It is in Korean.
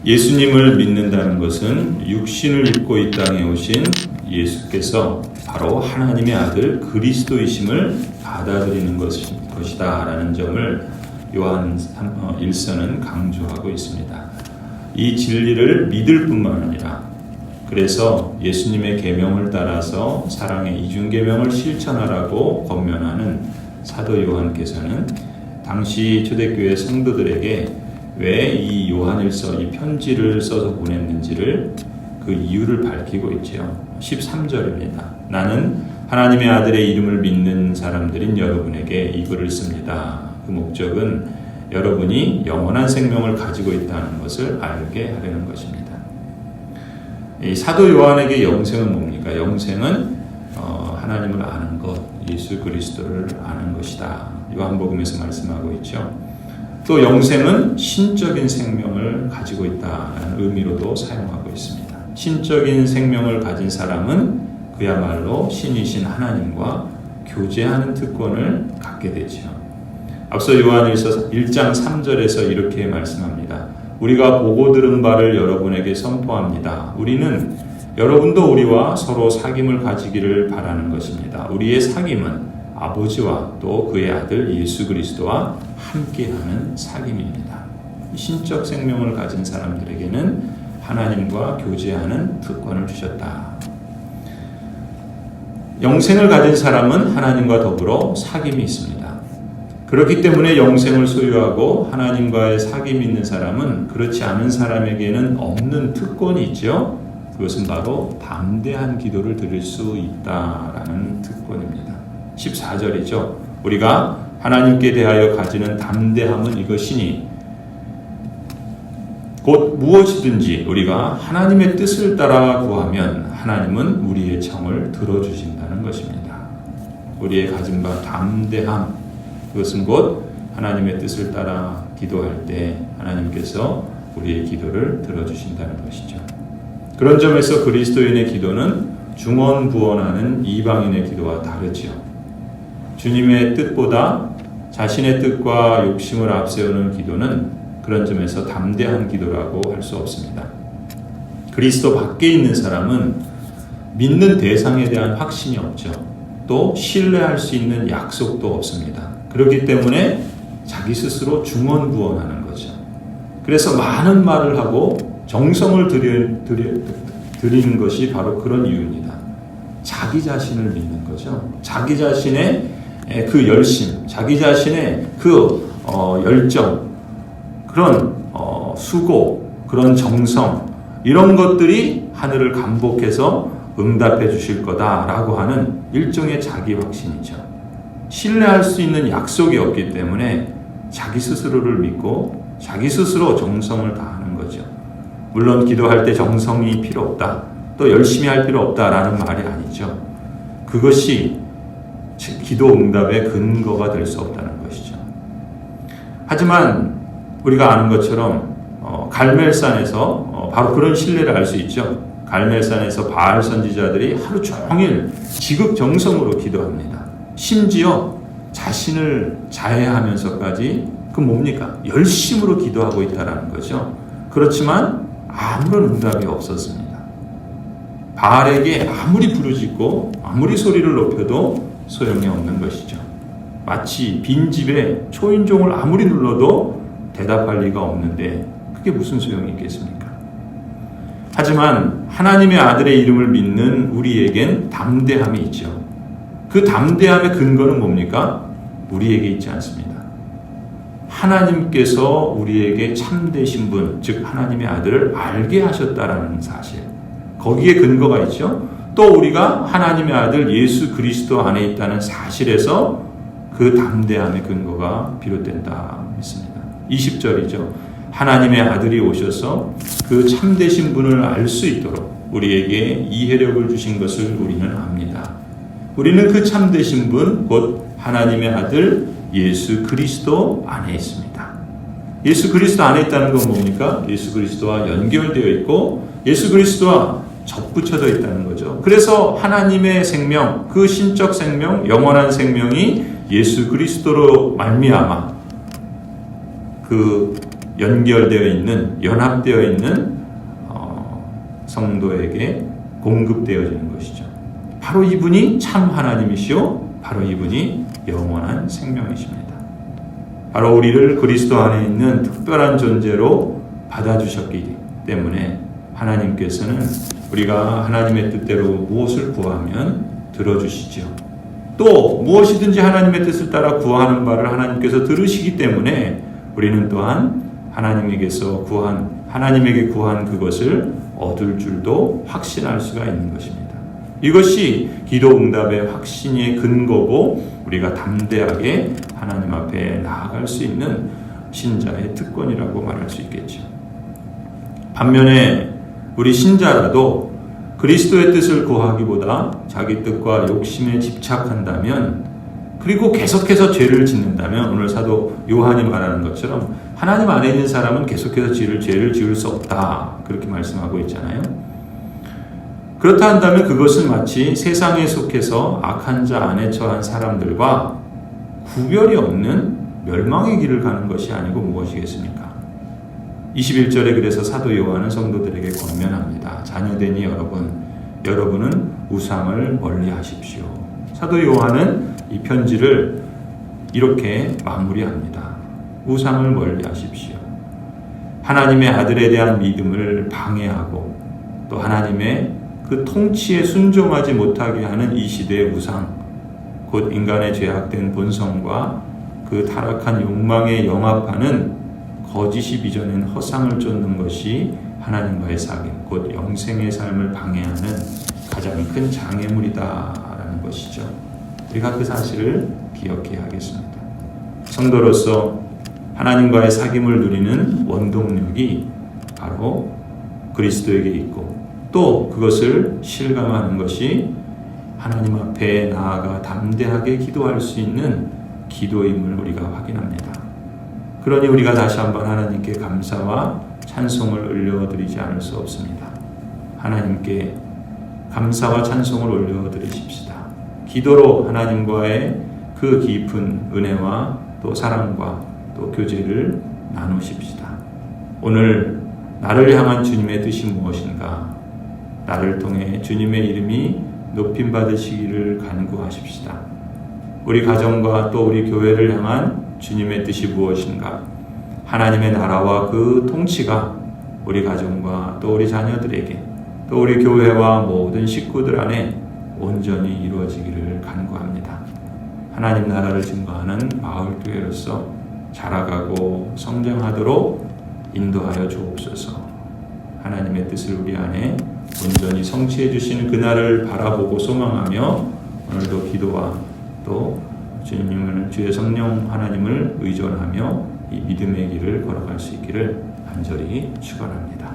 예수님을 믿는다는 것은 육신을 입고 이 땅에 오신 예수께서 바로 하나님의 아들 그리스도이심을 받아들이는 것이다 라는 점을 요한 1서는 강조하고 있습니다. 이 진리를 믿을 뿐만 아니라 그래서 예수님의 계명을 따라서 사랑의 이중계명을 실천하라고 권면하는 사도 요한께서는 당시 초대교회 성도들에게 왜 이 요한일서 이 편지를 써서 보냈는지를 그 이유를 밝히고 있죠. 13절입니다. 나는 하나님의 아들의 이름을 믿는 사람들인 여러분에게 이 글을 씁니다. 그 목적은 여러분이 영원한 생명을 가지고 있다는 것을 알게 하려는 것입니다. 이 사도 요한에게 영생은 뭡니까? 영생은 하나님을 아는 것, 예수 그리스도를 아는 것이다. 요한복음에서 말씀하고 있죠. 또 영생은 신적인 생명을 가지고 있다는 의미로도 사용하고 있습니다. 신적인 생명을 가진 사람은 그야말로 신이신 하나님과 교제하는 특권을 갖게 되죠. 앞서 요한일서 1장 3절에서 이렇게 말씀합니다. 우리가 보고 들은 바를 여러분에게 선포합니다. 우리는 여러분도 우리와 서로 사귐을 가지기를 바라는 것입니다. 우리의 사귐은 아버지와 또 그의 아들 예수 그리스도와 함께하는 사귐입니다. 신적 생명을 가진 사람들에게는 하나님과 교제하는 특권을 주셨다. 영생을 가진 사람은 하나님과 더불어 사귐이 있습니다. 그렇기 때문에 영생을 소유하고 하나님과의 사귐이 있는 사람은 그렇지 않은 사람에게는 없는 특권이 있죠. 그것은 바로 담대한 기도를 드릴 수 있다라는 특권입니다. 14절이죠. 우리가 하나님께 대하여 가지는 담대함은 이것이니 곧 무엇이든지 우리가 하나님의 뜻을 따라 구하면 하나님은 우리의 청을 들어주신다는 것입니다. 우리의 가진 바 담대함, 그것은 곧 하나님의 뜻을 따라 기도할 때 하나님께서 우리의 기도를 들어주신다는 것이죠. 그런 점에서 그리스도인의 기도는 중언부언하는 이방인의 기도와 다르죠. 주님의 뜻보다 자신의 뜻과 욕심을 앞세우는 기도는 그런 점에서 담대한 기도라고 할 수 없습니다. 그리스도 밖에 있는 사람은 믿는 대상에 대한 확신이 없죠. 또 신뢰할 수 있는 약속도 없습니다. 그렇기 때문에 자기 스스로 중언부언하는 거죠. 그래서 많은 말을 하고 정성을 드리는 것이 바로 그런 이유입니다. 자기 자신을 믿는 거죠. 자기 자신의 그 열심, 자기 자신의 그 열정, 그런 수고, 그런 정성, 이런 것들이 하늘을 감복해서 응답해 주실 거다라고 하는 일종의 자기 확신이죠. 신뢰할 수 있는 약속이 없기 때문에 자기 스스로를 믿고 자기 스스로 정성을 다하는 거죠. 물론 기도할 때 정성이 필요 없다, 또 열심히 할 필요 없다라는 말이 아니죠. 그것이 기도 응답의 근거가 될 수 없다는 것이죠. 하지만 우리가 아는 것처럼 갈멜산에서 바로 그런 신뢰를 알 수 있죠. 갈멜산에서 바알 선지자들이 하루 종일 지극정성으로 기도합니다. 심지어 자신을 자해하면서까지 그 뭡니까? 열심으로 기도하고 있다는 거죠. 그렇지만 아무런 응답이 없었습니다. 바알에게 아무리 부르짖고 아무리 소리를 높여도 소용이 없는 것이죠. 마치 빈집에 초인종을 아무리 눌러도 대답할 리가 없는데 그게 무슨 소용이 있겠습니까? 하지만 하나님의 아들의 이름을 믿는 우리에겐 담대함이 있죠. 그 담대함의 근거는 뭡니까? 우리에게 있지 않습니다. 하나님께서 우리에게 참되신 분, 즉 하나님의 아들을 알게 하셨다라는 사실, 거기에 근거가 있죠. 또 우리가 하나님의 아들 예수 그리스도 안에 있다는 사실에서 그 담대함의 근거가 비롯된다 했습니다. 20절이죠. 하나님의 아들이 오셔서 그 참되신 분을 알 수 있도록 우리에게 이해력을 주신 것을 우리는 압니다. 우리는 그 참되신 분, 곧 하나님의 아들 예수 그리스도 안에 있습니다. 예수 그리스도 안에 있다는 건 뭡니까? 예수 그리스도와 연결되어 있고 예수 그리스도와 접붙여져 있다는 거죠. 그래서 하나님의 생명, 그 신적 생명, 영원한 생명이 예수 그리스도로 말미암아 그 연결되어 있는, 연합되어 있는 성도에게 공급되어지는 것이죠. 바로 이분이 참 하나님이시오. 바로 이분이 영원한 생명이십니다. 바로 우리를 그리스도 안에 있는 특별한 존재로 받아주셨기 때문에 하나님께서는 우리가 하나님의 뜻대로 무엇을 구하면 들어주시죠. 또 무엇이든지 하나님의 뜻을 따라 구하는 바를 하나님께서 들으시기 때문에 우리는 또한 하나님에게 구한 그것을 얻을 줄도 확신할 수가 있는 것입니다. 이것이 기도 응답의 확신의 근거고 우리가 담대하게 하나님 앞에 나아갈 수 있는 신자의 특권이라고 말할 수 있겠죠. 반면에 우리 신자라도 그리스도의 뜻을 구하기보다 자기 뜻과 욕심에 집착한다면, 그리고 계속해서 죄를 짓는다면, 오늘 사도 요한이 말하는 것처럼 하나님 안에 있는 사람은 계속해서 죄를 지을 수 없다, 그렇게 말씀하고 있잖아요. 그렇다 한다면 그것은 마치 세상에 속해서 악한 자 안에 처한 사람들과 구별이 없는 멸망의 길을 가는 것이 아니고 무엇이겠습니까? 21절에 그래서 사도 요한은 성도들에게 권면합니다. 자녀되니 여러분은 우상을 멀리하십시오. 사도 요한은 이 편지를 이렇게 마무리합니다. 우상을 멀리하십시오. 하나님의 아들에 대한 믿음을 방해하고 또 하나님의 그 통치에 순종하지 못하게 하는 이 시대의 우상, 곧 인간의 죄악된 본성과 그 타락한 욕망에 영합하는 거짓이 빚어낸 허상을 쫓는 것이 하나님과의 사귐, 곧 영생의 삶을 방해하는 가장 큰 장애물이다라는 것이죠. 우리가 그 사실을 기억해야 하겠습니다. 성도로서 하나님과의 사귐을 누리는 원동력이 바로 그리스도에게 있고, 또 그것을 실감하는 것이 하나님 앞에 나아가 담대하게 기도할 수 있는 기도임을 우리가 확인합니다. 그러니 우리가 다시 한번 하나님께 감사와 찬송을 올려드리지 않을 수 없습니다. 하나님께 감사와 찬송을 올려드리십시다. 기도로 하나님과의 그 깊은 은혜와 또 사랑과 또 교제를 나누십시다. 오늘 나를 향한 주님의 뜻이 무엇인가? 나를 통해 주님의 이름이 높임 받으시기를 간구하십시다. 우리 가정과 또 우리 교회를 향한 주님의 뜻이 무엇인가? 하나님의 나라와 그 통치가 우리 가정과 또 우리 자녀들에게 또 우리 교회와 모든 식구들 안에 온전히 이루어지기를 간구합니다. 하나님 나라를 증거하는 마을교회로서 자라가고 성장하도록 인도하여 주옵소서. 하나님의 뜻을 우리 안에 온전히 성취해 주시는 그날을 바라보고 소망하며 오늘도 기도와 또 주님을, 주의 성령 하나님을 의존하며 이 믿음의 길을 걸어갈 수 있기를 간절히 축원합니다.